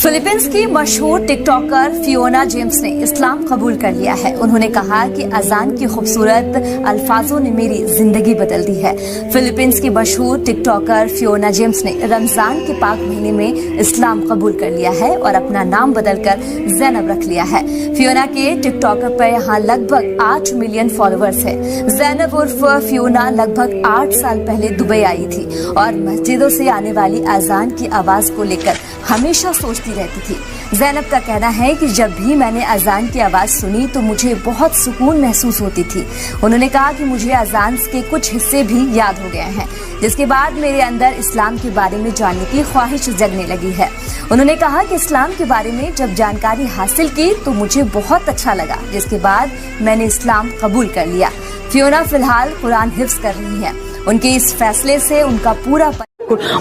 Philippines की मशहूर TikToker Fiona James ने इस्लाम कबूल कर लिया है। उन्होंने कहा कि अजान की खूबसूरत अल्फाजों ने मेरी जिंदगी बदल दी है। फिलीपींस की मशहूर टिकटॉकर फियोना जेम्स ने रमजान के पाक महीने में इस्लाम कबूल कर लिया है और अपना नाम बदलकर जैनब रख लिया है। फियोना के टिकटॉकर पर यहाँ लगभग 8 मिलियन फॉलोअर्स है। जैनब उर्फ फियोना लगभग 8 साल पहले दुबई आई थी और मस्जिदों से आने वाली अजान की आवाज को लेकर हमेशा सोचती रहती थी। जैनब का कहना है कि जब भी मैंने अजान की आवाज सुनी तो मुझे बहुत सुकून महसूस होती थी। उन्होंने कहा कि मुझे अजान के कुछ हिस्से भी याद हो गए हैं, जिसके बाद मेरे अंदर इस्लाम के बारे में जानने की ख्वाहिश जगने लगी है। उन्होंने कहा कि इस्लाम के बारे में जब जानकारी हासिल की तो मुझे बहुत अच्छा लगा, जिसके बाद मैंने इस्लाम कबूल कर लिया। फियोना फिलहाल कुरान हिफ्ज कर रही है। उनके इस फैसले से उनका पूरा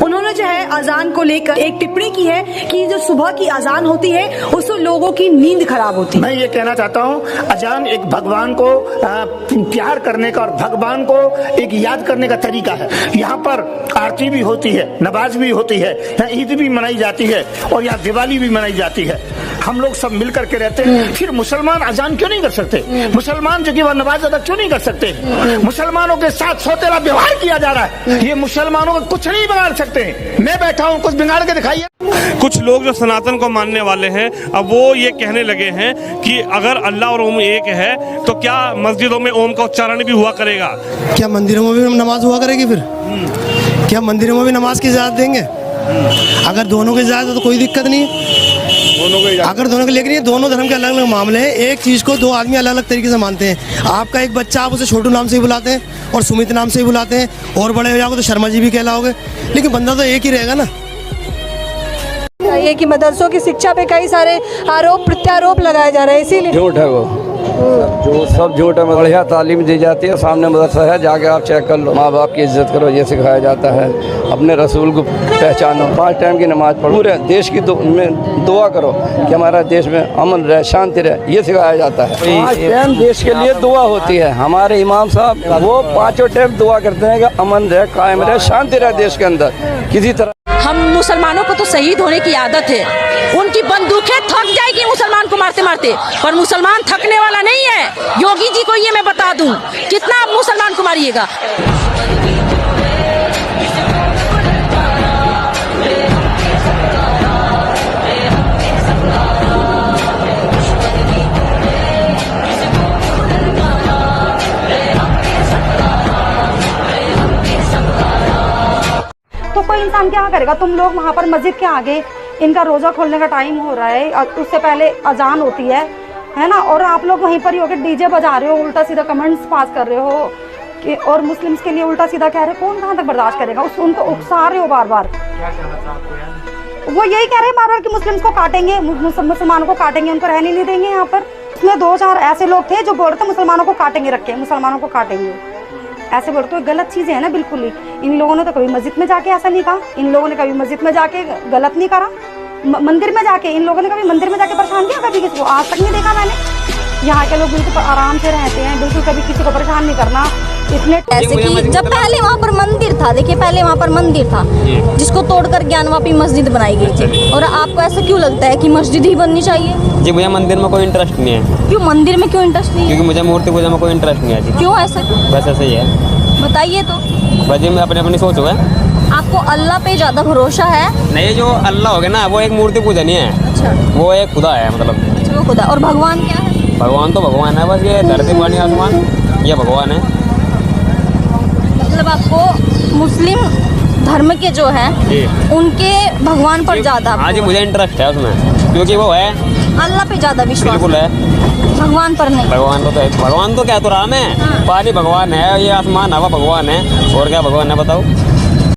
उन्होंने जो है अजान को लेकर एक टिप्पणी की है कि जो सुबह की अजान होती है उससे लोगों की नींद खराब होती है। मैं ये कहना चाहता हूँ, अजान एक भगवान को प्यार करने का और भगवान को एक याद करने का तरीका है। यहाँ पर आरती भी होती है, नमाज भी होती है, यहाँ ईद भी मनाई जाती है और यहाँ दिवाली भी मनाई जाती है। हम लोग सब मिल करके रहते हैं। फिर मुसलमान अजान क्यों नहीं कर सकते? मुसलमान जो कि वह नमाज अदा क्यों नहीं कर सकते? मुसलमानों के साथ सौतेला व्यवहार किया जा रहा है। ये मुसलमानों को कुछ नहीं बिगाड़ सकते। मैं बैठा हूँ, कुछ बिगाड़ के दिखाइए। कुछ लोग जो सनातन को मानने वाले हैं, अब वो ये कहने लगे हैं कि अगर अल्लाह और ओम एक है तो क्या मस्जिदों में ओम का उच्चारण भी हुआ करेगा? क्या मंदिरों में भी नमाज हुआ करेगी? फिर क्या मंदिरों में भी नमाज की इजाजत देंगे? अगर दोनों की इजाजत है तो कोई दिक्कत नहीं है। अगर दोनों के, लेकिन ये दोनों धर्म के अलग अलग मामले हैं। एक चीज़ को दो आदमी अलग अलग तरीके से मानते हैं। आपका एक बच्चा, आप उसे छोटू नाम से ही बुलाते हैं और सुमित नाम से ही बुलाते हैं, और बड़े हो जाओगे तो शर्मा जी भी कहलाओगे, लेकिन बंदा तो एक ही रहेगा ना। ये कि मदरसों की शिक्षा पे कई सारे आरोप प्रत्यारोप लगाए जा रहे हैं, इसीलिए झूठ है वो, जो सब झूठ है। बढ़िया तालीम दी जाती है, सामने मदरसा है, जाके आप चेक कर लो। माँ बाप की इज्जत करो, ये सिखाया जाता है। अपने रसूल को पहचानो, 5 टाइम की नमाज पढ़ो, पूरे देश की में दुआ करो कि हमारा देश में अमन रहे, शांति रहे, ये सिखाया जाता है। 5 टाइम देश के लिए दुआ होती है। हमारे इमाम साहब वो 5 टाइम दुआ करते हैं कि अमन रहे, कायम रहे, शांति रहे देश के अंदर किसी तरह। हम मुसलमानों को तो शहीद होने की आदत है। उनकी बंदूकें थक जाएगी मुसलमान को मारते मारते, पर मुसलमान थकने वाला नहीं है। योगी जी को ये मैं बता दूं, कितना आप मुसलमान को मारिएगा। तो कोई इंसान क्या करेगा? तुम लोग वहाँ पर मस्जिद के आगे, इनका रोजा खोलने का टाइम हो रहा है और उससे पहले अजान होती है ना, और आप लोग वहीं पर ही होकर डीजे बजा रहे हो, उल्टा सीधा कमेंट्स पास कर रहे हो कि और मुस्लिम्स के लिए उल्टा सीधा कह रहे हो। कौन कहाँ तक बर्दाश्त करेगा? उनको उकसा रहे हो बार बार। वो यही कह रहे हैं बार बार कि मुस्लिम्स को काटेंगे, मुसलमानों को काटेंगे, उनको रहने नहीं देंगे यहाँ पर। इसमें 2-4 ऐसे लोग थे जो बोल रहे थे मुसलमानों को काटेंगे, रखे मुसलमानों को काटेंगे, ऐसे बोलते हो। गलत चीजें है ना, बिल्कुल ही। इन लोगों ने तो कभी मस्जिद में जाके ऐसा नहीं कहा। इन लोगों ने कभी मस्जिद में जाके गलत नहीं करा। मंदिर में जाके इन लोगों ने कभी मंदिर में जाके परेशान किया कभी किसी को? आज तक नहीं देखा मैंने। यहाँ के लोग बिल्कुल आराम से रहते हैं, बिल्कुल कभी किसी को परेशान नहीं करना। इतने ऐसे कि जब पहले वहाँ पर मंदिर था, देखिए पहले वहाँ पर मंदिर था जिसको तोड़कर ज्ञानवापी मस्जिद बनाई गई थी। और आपको ऐसा क्यों लगता है कि मस्जिद ही बननी चाहिए? जी भैया, मंदिर में कोई इंटरेस्ट नहीं है। क्यों मंदिर में क्यों इंटरेस्ट नहीं है? क्योंकि मुझे मूर्ति पूजा में कोई इंटरेस्ट नहीं है जी। क्यों ऐसा? बस ऐसे ही है। बताइए तो। वजह में अपनी सोच है। आपको अल्लाह पे ज्यादा भरोसा है? नहीं, जो अल्लाह हो गया ना, वो एक मूर्ति पूजा नहीं है। अच्छा। वो एक खुदा है, मतलब। अच्छा, वो खुदा। और भगवान क्या है? भगवान तो भगवान है, बस ये धरती पानी आसमान ये भगवान है। मतलब आपको मुस्लिम धर्म के जो है उनके भगवान पर ज्यादा? हाँ जी, मुझे इंटरेस्ट है उसमें, क्योंकि वो है अल्लाह पे ज्यादा विश्वास। बिल्कुल है, भगवान पर नहीं। भगवान तो क्या तो राम है। पानी भगवान है, ये आसमान हवा भगवान है, और क्या भगवान है बताओ?